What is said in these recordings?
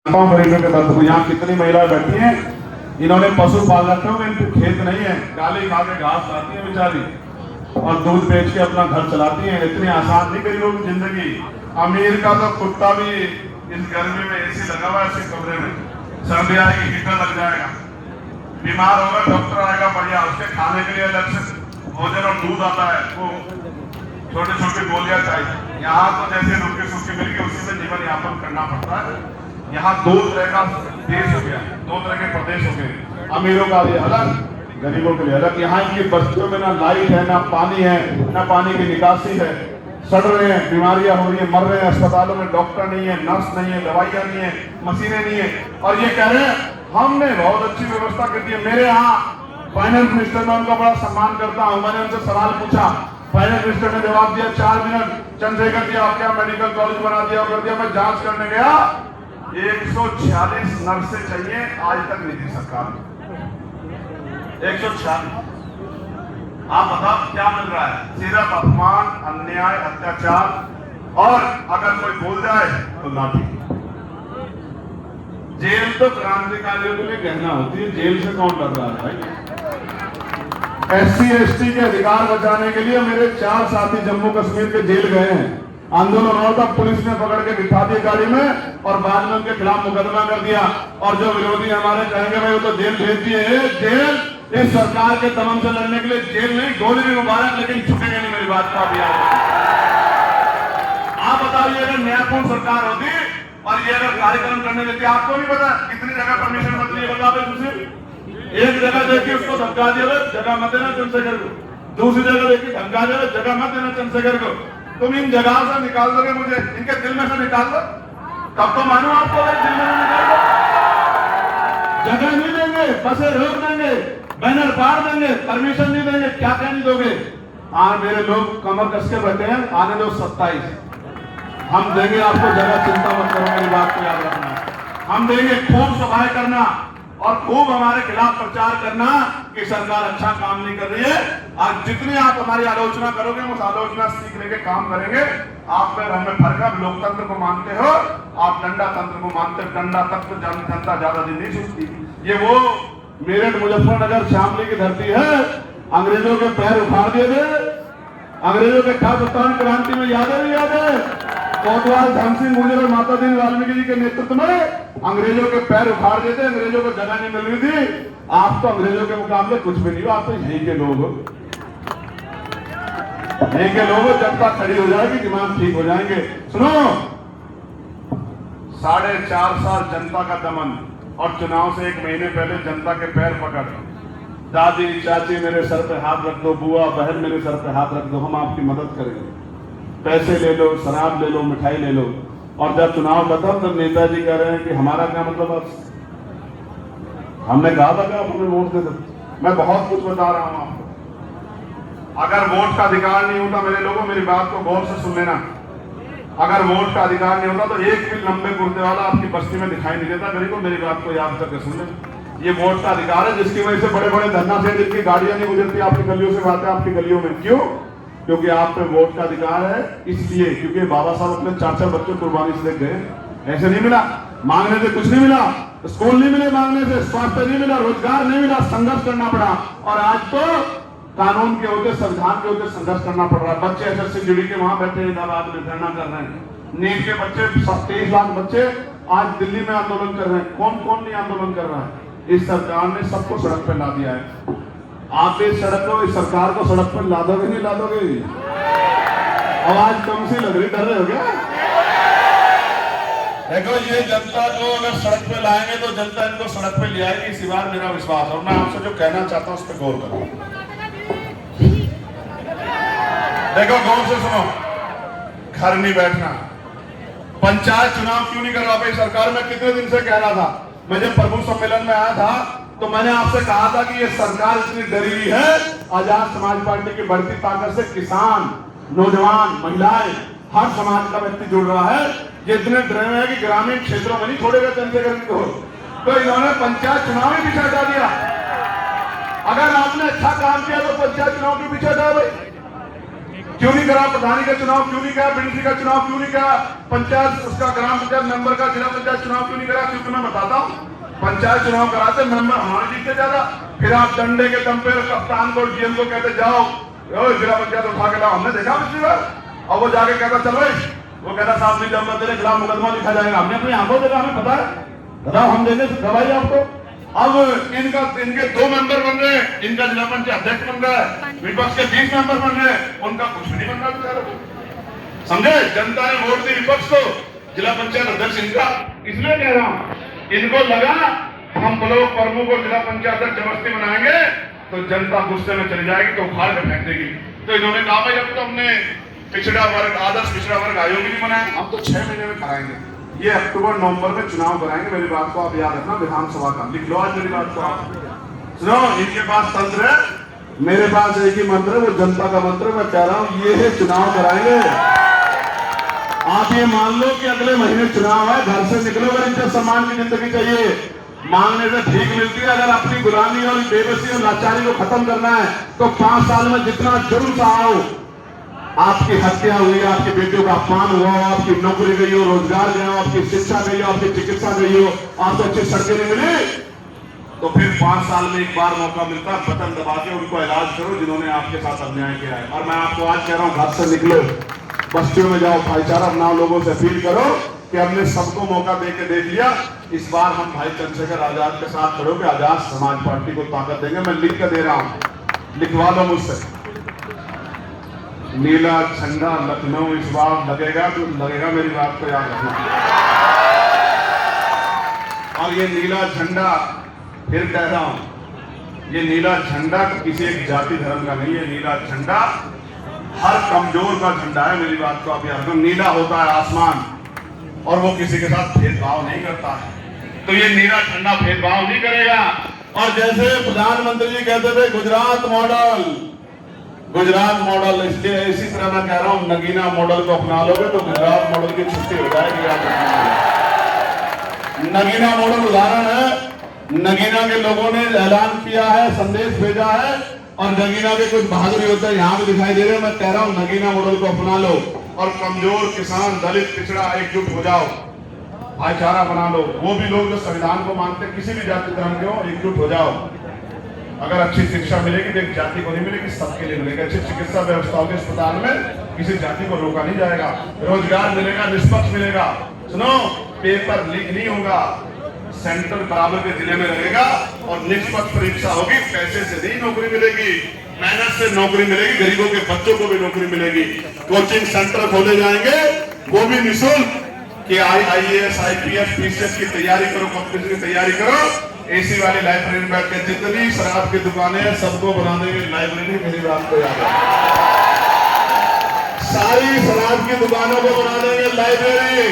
मरीजों के दर्द को। यहाँ कितनी महिलाएं बैठी हैं, इन्होंने पशु पाल रखे होंगे, इनको खेत नहीं है, गाली खा के घास खाती है बेचारी और दूध बेच के अपना घर चलाती हैं। इतनी आसान नहीं गरीबों की जिंदगी। अमीर का तो कुत्ता भी इस गर्मी में एसी लगा हुआ है, ऐसे कमरे में, सर्दी आएगी हीटर लग जाएगा, बीमार होगा डॉक्टर आएगा बढ़िया, उसके खाने के लिए अलग से भोजन और दूध आता है, वो छोटे छोटे गोलियां चाहिए। यहाँ तो जैसे रुके सूखे मिल के उसी में जीवन यापन करना पड़ता है। यहाँ दो तरह का देश हो गया, दो तरह के प्रदेश हो गए, अमीरों का लिए अलग, गरीबों के लिए अलग। यहाँ की बस्तियों में ना लाइट है, ना पानी है, ना पानी की निकासी है, सड़ रहे हैं, बीमारियां हो रही है, मर रहे हैं, अस्पतालों में डॉक्टर नहीं है, नर्स नहीं है, दवाइयां नहीं है, मशीनें नहीं है, और ये कह रहे हैं हमने बहुत अच्छी व्यवस्था कर दी है। मेरे यहाँ फाइनेंस मिनिस्टर, में उनका बड़ा सम्मान करता हूँ, मैंने उनसे सवाल पूछा, फाइनेंस मिनिस्टर ने जवाब दिया 4 मिनट, चंद्रशेखर जी आप क्या मेडिकल कॉलेज बना दिया कर दिया। मैं जांच करने गया, 146 नर्सें चाहिए, आज तक नहीं दी सरकार ने। 146। आप बताओ क्या मिल रहा है? सिर्फ अपमान, अन्याय, अत्याचार, और अगर कोई बोल जाए तो लाठी। जेल तो क्रांतिकारियों के लिए कहना होती है, जेल से कौन डर रहा है भाई? SC ST के अधिकार बचाने के लिए मेरे 4 साथी जम्मू कश्मीर के जेल गए हैं। आंदोलन हुआ था, पुलिस ने पकड़ के बिठा दिया गाड़ी में और बाद में उनके खिलाफ मुकदमा कर दिया। और जो विरोधी हमारे कहेंगे भाई वो तो जेल भेज दिए, जेल इस सरकार के दमन से लड़ने के लिए जेल नहीं, गोली भी मुबारक, लेकिन झुकेंगे नहीं। मेरी बात का भी आप बताइए, अगर न्यायपूर्ण सरकार होती और ये अगर कार्यक्रम करने देती, आपको नहीं पता कितनी जगह परमिशन मत लिए, बता दे। एक जगह देखिए उसको धमका दिया, जगह मत देना चंद्रशेखर को, दूसरी जगह देखिए धमका दिया, जगह मत देना चंद्रशेखर को। तुम इन जगह से निकाल दोगे मुझे, इनके दिल में से निकाल दो, तब तो मानो आपको दिल में से निकाल दो। जगह नहीं देंगे, बसें रोक देंगे, बैनर फाड़ देंगे, परमिशन नहीं देंगे, क्या कहने दोगे? आज मेरे लोग कमर कस के बैठे हैं, आने दो 27, हम देंगे आपको जगह, चिंता मत करो, मेरी बात को याद रखना। हम देंगे, खूब सभाएं करना और खूब हमारे खिलाफ प्रचार करना कि सरकार अच्छा काम नहीं कर रही है। आज जितनी आप हमारी आलोचना करोगे, उस आलोचना सीखने के काम करेंगे। आप में हमें फर्क है, लोकतंत्र को मानते हो, आप डंडा तंत्र को मानते हो। डंडा तंत्र जनता ज्यादा दिन नहीं सुनती। ये वो मेरठ, मुजफ्फरनगर, शामली की धरती है, अंग्रेजों के पैर उखाड़ दिए थे, अंग्रेजों के खालिस्तान क्रांति में यादें भी याद है। कोतवाल धर्म सिंह गुर्जर और माता दीन वाल्मीकि जी के नेतृत्व में अंग्रेजों के पैर उखाड़ देते, अंग्रेजों को जगह नहीं मिल रही थी। आप तो अंग्रेजों के मुकाबले कुछ भी नहीं हो, आप तो यहीं के लोग हो, यहीं के लोग हो। जनता खड़ी हो जाएगी, दिमाग ठीक हो जाएंगे। सुनो, 4.5 साल जनता का दमन और चुनाव से 1 महीने पहले जनता के पैर पकड़, दादी चाची मेरे सर पे हाथ रख दो, बुआ बहन मेरे सर पे हाथ रख दो, हम आपकी मदद करेंगे, पैसे ले लो, शराब ले लो, मिठाई ले लो। और जब चुनाव खत्म तब नेताजी कह रहे हैं कि हमारा क्या मतलब आपसे? हमने कहा था कि आप हमें वोट दे दो। मैं बहुत कुछ बता रहा हूं आपको। अगर वोट का अधिकार नहीं होता मेरे लोगों, मेरी बात को गौर से सुन लेना, अगर वोट का अधिकार नहीं होता तो एक भी लंबे कुर्ते वाला आपकी बस्ती में दिखाई नहीं देता। गरीबों, मेरी बात को याद करके सुन लेना। ये वोट का अधिकार है जिसकी वजह से बड़े बड़े धरना से जिनकी गाड़ियां नहीं गुजरती आपकी गलियों से, बातें आपकी गलियों में। क्यों? क्योंकि आप पे वोट का अधिकार है, इसलिए क्योंकि बाबा साहब अपने 4 बच्चों कुर्बानी से देख गए। ऐसे नहीं मिला, मांगने से कुछ नहीं मिला, स्कूल नहीं मिले मांगने से, स्वास्थ्य नहीं मिला, रोजगार नहीं मिला, संघर्ष करना पड़ा। और आज तो कानून के होते, संविधान के होते संघर्ष करना पड़ रहा है। बच्चे SSC जुड़ी के वहां बैठे इलाहाबाद में धरना कर रहे हैं। नीट के बच्चे, 23 लाख बच्चे आज दिल्ली में आंदोलन कर रहे हैं। कौन कौन नहीं आंदोलन कर रहा है? इस सरकार ने सबको सड़क पर ला दिया है। आप इस सड़क को, इस सरकार को सड़क पर ला दोगे नहीं ला दोगे? आवाज कम सी लग रही, डर रहे हो क्या? देखो, ये जनता को अगर सड़क पे लाएंगे तो जनता इनको सड़क पे ले आएगी, इसी बार मेरा विश्वास है। और मैं आपसे जो कहना चाहता हूं उस पर गौर करो। देखो, गौर से सुनो, घर नहीं बैठना। पंचायत चुनाव क्यों नहीं करवा पाई सरकार? मैं कितने दिन से कह रहा था। मैं जब प्रभु सम्मेलन में आया था तो मैंने आपसे कहा था कि ये सरकार इतनी डरी हुई है। आजाद समाज पार्टी की बढ़ती ताकत से किसान, नौजवान, महिलाएं, हर समाज का व्यक्ति जुड़ रहा है। ये इतने डरे हुए हैं कि ग्रामीण क्षेत्रों में नहीं छोड़ेगा चंद्रशेखर को, तो इन्होंने पंचायत चुनाव ही पीछे हटा दिया। अगर आपने अच्छा काम किया तो पंचायत चुनाव के पीछे हटा भाई। क्यों नहीं करा प्रधानी का चुनाव, क्यों नहीं करा बीडीसी का चुनाव, क्यों नहीं करा पंचायत उसका ग्राम पंचायत मेंबर का, जिला पंचायत चुनाव क्यों नहीं करा? क्योंकि मैं बताता हूँ, पंचायत चुनाव कराते मेंबर हमारे जीतते ज्यादा, फिर आप डंडे के दम पे कप्तान को डीएम को कहते जाओ जिला पंचायत उठा के लाओ। हमने देखा पिछली बार, और वो जाके कहता चलो वो कहता साहब नहीं जाऊंगा, तेरे खिलाफ मुकदमा लिखा जाएगा। हमने अपनी आंखों देखा, हमें पता है, बताओ हम देंगे गवाही आपको। अब इनके 2 मेंबर बन रहे हैं, इनका जिला पंचायत अध्यक्ष बन रहा है, विपक्ष के 20 मेंबर बन रहे हैं, उनका कुछ नहीं बन रहा। समझे? जनता ने वोट दी विपक्ष को, जिला पंचायत अध्यक्ष इनका। इसलिए कह रहा हूं, इनको लगा हम ब्लॉक प्रमुख को जिला पंचायत अध्यक्ष जबरदस्ती बनाएंगे तो जनता गुस्से में चली जाएगी, तो उखाड़ के फेंक देगी। तो इन्होंने कहा भाई अब तो हमने पिछड़ा वर्ग, आदर्श पिछड़ा वर्ग आयोग नहीं बनाया, हम तो 6 महीने में कराएंगे। ये अक्टूबर नवंबर में चुनाव कराएंगे। मेरी बात को आप याद रखना, विधानसभा का लिख लो आज मेरी बात को आप। सुनो, इनके पास तंत्र है, मेरे पास एक ही मंत्र है, वो जनता का मंत्र। मैं कह रहा हूं ये है चुनाव कराएंगे। आप ये मान लो कि अगले महीने चुनाव है, घर से निकलो, अगर इज्जत सम्मान की जिंदगी चाहिए, मांगने से ठीक मिलती है। अगर अपनी गुलामी और बेबसी और लाचारी को खत्म करना है तो 5 साल में जितना जुर्म सहा हो, आपकी हत्या हुई, आपके बेटियों का अपमान हुआ हो, आपकी नौकरी गई हो, रोजगार गया हो, आपकी शिक्षा गई हो, आपकी चिकित्सा गई हो, आपको अच्छी सड़कें नहीं मिली, तो फिर 5 साल में एक बार मौका मिलता है, बटन दबा के उनको इलाज करो जिन्होंने आपके साथ अन्याय किया है। और मैं आपको आज कह रहा हूं, घर से निकलो, बस्तियों में जाओ, भाईचारा अपनाओ, लोगों से अपील करो कि हमने सबको मौका देके देख लिया, इस बार हम भाई चंद्रशेखर आजाद के साथ खड़े होकर आजाद समाज पार्टी को ताकत देंगे। मैं लिख कर दे रहा हूं, लिखवा लो मुझसे। नीला झंडा लखनऊ इस बार लगेगा तो लगेगा, मेरी बात को याद रखना। और ये नीला झंडा, फिर कह रहा हूं, ये नीला झंडा किसी एक जाति धर्म का नहीं है, नीला झंडा हर कमजोर का झंडा है। मेरी बात को आप याद रखो, नीला होता है आसमान और वो किसी के साथ भेदभाव नहीं करता है, तो ये नीला झंडा भेदभाव नहीं करेगा। और जैसे प्रधानमंत्री जी कहते थे गुजरात मॉडल, गुजरात मॉडल, इसलिए इसी तरह मैं कह रहा हूं, नगीना मॉडल को अपना लोगे तो गुजरात मॉडल की छुट्टी हो जाएगी। नगीना मॉडल उदाहरण है, नगीना के लोगों ने ऐलान किया है, संदेश भेजा है, और नगीना के कुछ बहादुर योद्धा यहाँ भी दिखाई दे रहे हैं। मैं कह रहा हूं नगीना मॉडल को अपना लो और कमजोर, किसान, दलित, पिछड़ा एकजुट हो जाओ, भाईचारा बना लो। वो भी लोग जो संविधान को मानते, किसी भी जाति धर्म के हो, एकजुट हो जाओ। अगर अच्छी शिक्षा मिलेगी तो एक जाति को नहीं मिलेगी, सबके लिए मिलेगी। अच्छी चिकित्सा व्यवस्था होगी अस्पताल में, किसी जाति को रोका नहीं जाएगा। रोजगार मिलेगा, निष्पक्ष मिलेगा। सुनो, पेपर लीक नहीं होगा, सेंटर बराबर के जिले में रहेगा और निष्पक्ष परीक्षा होगी। पैसे से नहीं नौकरी मिलेगी, मेहनत से नौकरी मिलेगी, गरीबों के बच्चों को भी नौकरी मिलेगी। कोचिंग सेंटर खोले जाएंगे, वो भी निःशुल्क, कि IAS, IPS, PCS की तैयारी करो, कॉम्पिटिशन की तैयारी करो। एसी वाली लाइब्रेरी में बैठ के जितनी शराब की दुकानें हैं सबको बना देंगे लाइब्रेरी। मेरी बात को याद है, सारी शराब की दुकानों को बना देंगे लाइब्रेरी,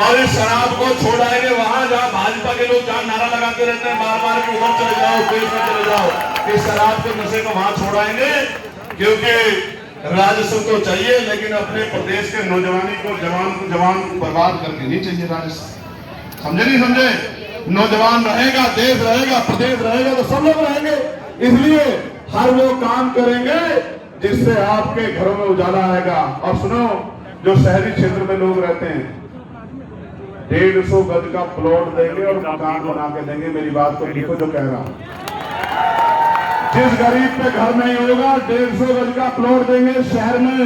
और इस शराब को छोड़ाएंगे वहां जहां भाजपा के लोग जहां नारा लगाते रहते हैं बार बार कि उधर चले जाओ, देश में चले जाओ। इस शराब के नशे को वहां छोड़ाएंगे, क्योंकि राजस्व तो चाहिए, लेकिन अपने प्रदेश के नौजवानी को, जवान को बर्बाद करके नहीं चाहिए राजस्व। समझे नहीं समझे? नौजवान रहेगा, देश रहेगा, प्रदेश रहेगा तो सब लोग रहेंगे। इसलिए हर वो काम करेंगे जिससे आपके घरों में उजाला आएगा। और सुनो, जो शहरी क्षेत्र में लोग रहते हैं, 150 गज का प्लॉट देंगे और मकान बना के देंगे। मेरी बात को लिखो जो कह रहा हूं, जिस गरीब पे घर नहीं होगा 150 गज का प्लॉट देंगे शहर में,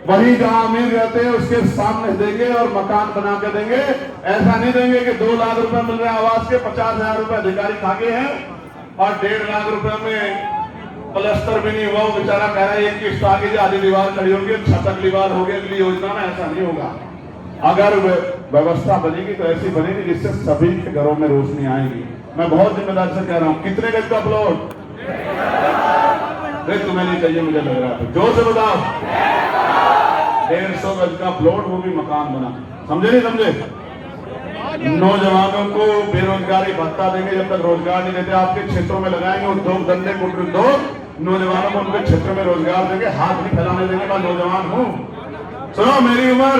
वही जहां अमीर रहते हैं उसके सामने देंगे और मकान बना के देंगे। ऐसा नहीं देंगे कि 2 लाख रुपए मिल रहे हैं आवास के, 50,000 रुपए अधिकारी खाके हैं और 1.5 लाख रुपए में प्लस्तर भी नहीं हुआ, वो बेचारा कह रहा है एक किस्त आगे आधी दीवार खड़ी होगी, छत अगली बार होगी अगली योजना में। ऐसा नहीं होगा। अगर व्यवस्था बनेगी तो ऐसी बनेगी जिससे सभी के घरों में रोशनी आएगी। मैं बहुत जिम्मेदारी से कह रहा हूँ। कितने गज का प्लॉट? तुम्हें नहीं चाहिए, मुझे लग रहा था, जोर से बताओ। 150 गज का प्लॉट, वो भी मकान बना। समझे नहीं समझे? नौजवानों को बेरोजगारी भत्ता देंगे, जब तक रोजगार नहीं देते आपके क्षेत्रों में लगाएंगे उद्योग धंधे, कुटीर उद्योग, नौजवानों को उनके क्षेत्र में रोजगार देंगे। हाथ नहीं फैलाने देंगे, मैं नौजवान हूं। सुनो, मेरी उम्र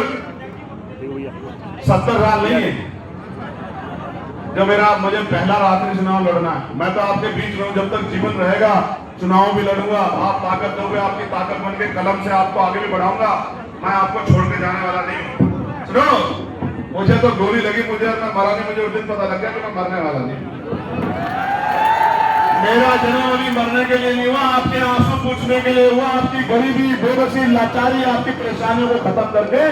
70 साल नहीं है, जो मुझे पहला रात्रि चुनाव लड़ना है। मैं तो आपके बीच में हूं, जब तक जीवन रहेगा चुनाव भी लड़ूंगा। आप ताकत दोगे, आपकी ताकत बन के कलम से आपको आगे भी बढ़ाऊंगा। मैं आपको छोड़ के जाने वाला नहीं हूं। सुनो, मुझे तो गोली लगी, मुझे मैं मरा नहीं, मुझे उस दिन पता लग गया कि मैं मरने वाला नहीं। मेरा जन्म अभी मरने के लिए नहीं हुआ, आपके आंसू पूछने के लिए हुआ, आपकी गरीबी, बेबसी, लाचारी, आपकी परेशानियों को खत्म करके।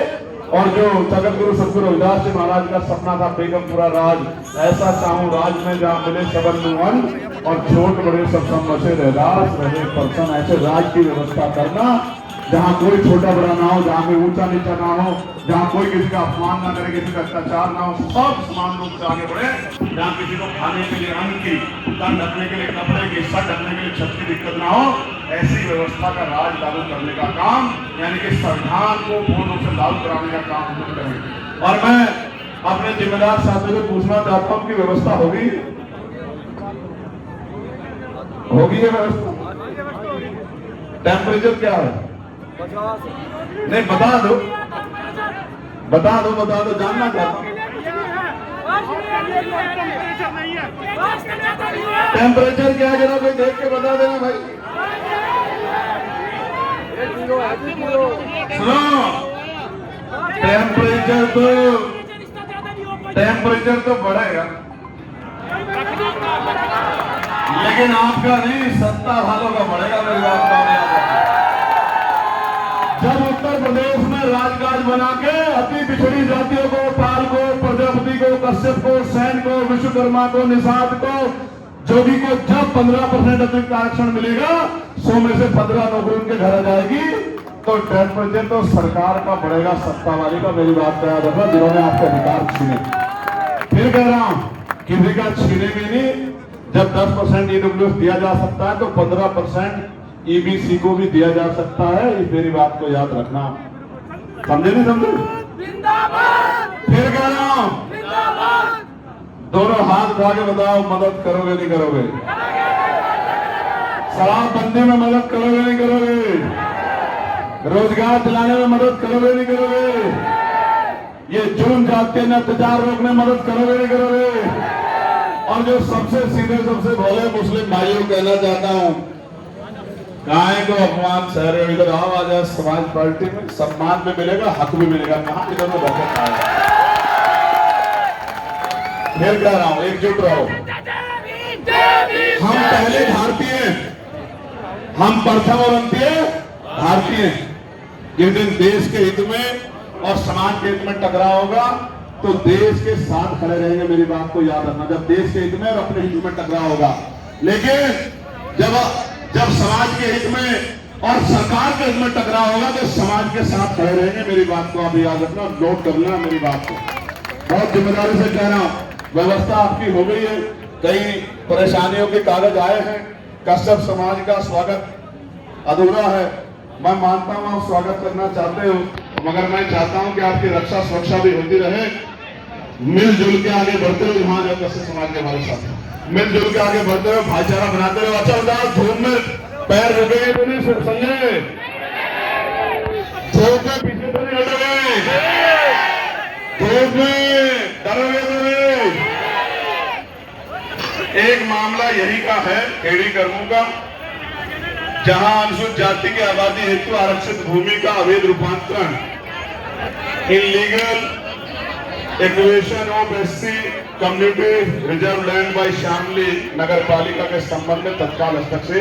और जो जगत गुरु सतगुरु रविदास जी महाराज का सपना था, बेगमपुरा राज, ऐसा चाहूं राज में जहां मिले सबन नुअन और छोट बड़े सब समझे रहदास रहे परसन। ऐसे राज की व्यवस्था करना जहां कोई छोटा बड़ा ना हो, जहां कोई ऊंचा नीचा ना हो, जहां कोई किसी का अपमान ना करे, किसी का अत्याचार ना हो, सब समान रूप से आगे बढ़े। जहां किसी को खाने के लिए अन्न की, तन ढकने के लिए कपड़े की, सर ढकने के लिए छत की दिक्कत ना हो, ऐसी व्यवस्था का राज लागू करने का काम, यानी कि संविधान को पूर्ण रूप से लागू कराने का काम हम लोग करेंगे। और मैं अपने जिम्मेदार साथियों से पूछना चाहता हूं कि व्यवस्था होगी ये व्यवस्था? टेम्परेचर क्या है? नहीं, बता दो, जानना चाहता हूँ। टेम्परेचर क्या है, जरा कोई देख के बता देना भाई। सुनो, टेम्परेचर तो बढ़ेगा, लेकिन आपका नहीं, सत्ता वालों का बढ़ेगा। मेरी बात का जब उत्तर प्रदेश में राजकाज बना के अति पिछड़ी जातियों को, पाल को, प्रजापति को, कश्यप को, सैन को, विश्वकर्मा को, निषाद को, जोगी को जब 15% अतिरिक्त आरक्षण मिलेगा, 100 में से 15 नौकरी उनके घर आ जाएगी, तो टेम्परेचर तो सरकार का बढ़ेगा, सत्ता वाली का। मेरी बात का याद रखना, जिन्होंने आपके अधिकार छीने। फिर कह रहा हूं, किसी का छीने भी नहीं। जब 10% ईडब्ल्यूएस दिया जा सकता है तो 15% ईबीसी को भी दिया जा सकता है। इस मेरी बात को याद रखना, समझे नहीं समझे? फिर कह रहा हूं, दोनों हाथ उठा के बताओ, मदद करोगे नहीं करोगे? शराबबंदी में मदद करोगे नहीं करोगे? रोजगार दिलाने में मदद करोगे नहीं करोगे? ये जुर्म जाति के अत्याचार रोकने में मदद करोगे नहीं करोगे? और जो सबसे सीधे, सबसे भोले मुस्लिम भाइयों को कहना चाहता हूं, गाय को अपमान सह रहे हो, इधर आओ, आ जाए समाज पार्टी में, सम्मान भी मिलेगा, हक भी मिलेगा। कहां इधर में बचत आए? फिर कह रहा हूं, एकजुट रहो। हम पहले भारतीय, हम प्रथम और अंत्य भारतीय। जिस दिन देश के हित में और समाज के हित में टकराव होगा तो देश के साथ खड़े रहेंगे। मेरी बात को याद रखना, जब देश के हित में और अपने हित में टकराव होगा। लेकिन जब समाज के हित में और सरकार के हित में टकराव होगा तो समाज के साथ खड़े रहेंगे। मेरी बात को आप याद रखना, नोट कर लेना मेरी बात को। बहुत जिम्मेदारी से कह रहा हूं, व्यवस्था आपकी हो गई है, कई परेशानियों के कागज आए हैं। कश्यप समाज का स्वागत अधूरा है। मैं मानता हूं आप स्वागत करना चाहते हो, मगर मैं चाहता हूं कि आपकी रक्षा सुरक्षा भी होती रहे। मिलजुल के आगे बढ़ते हो, वहां जाओ कश्यप समाज के हमारे साथ मिलजुल के आगे बढ़ते हो, भाईचारा बनाते हो। अच्छा बताओ, धूम में पैर रुके तो नहीं संजय? धूप में पीछे तो नहीं हटोगे? धूप में डरोगे तो नहीं? एक मामला यही का है, खेड़ी कर्मों का, जहां अनुसूचित जाति की आबादी हेतु आरक्षित भूमि का अवैध रूपांतरण, illegal acquisition of SC community reserve land by Shamli Nagar Palika के संबंध में तत्काल हस्तक्षेप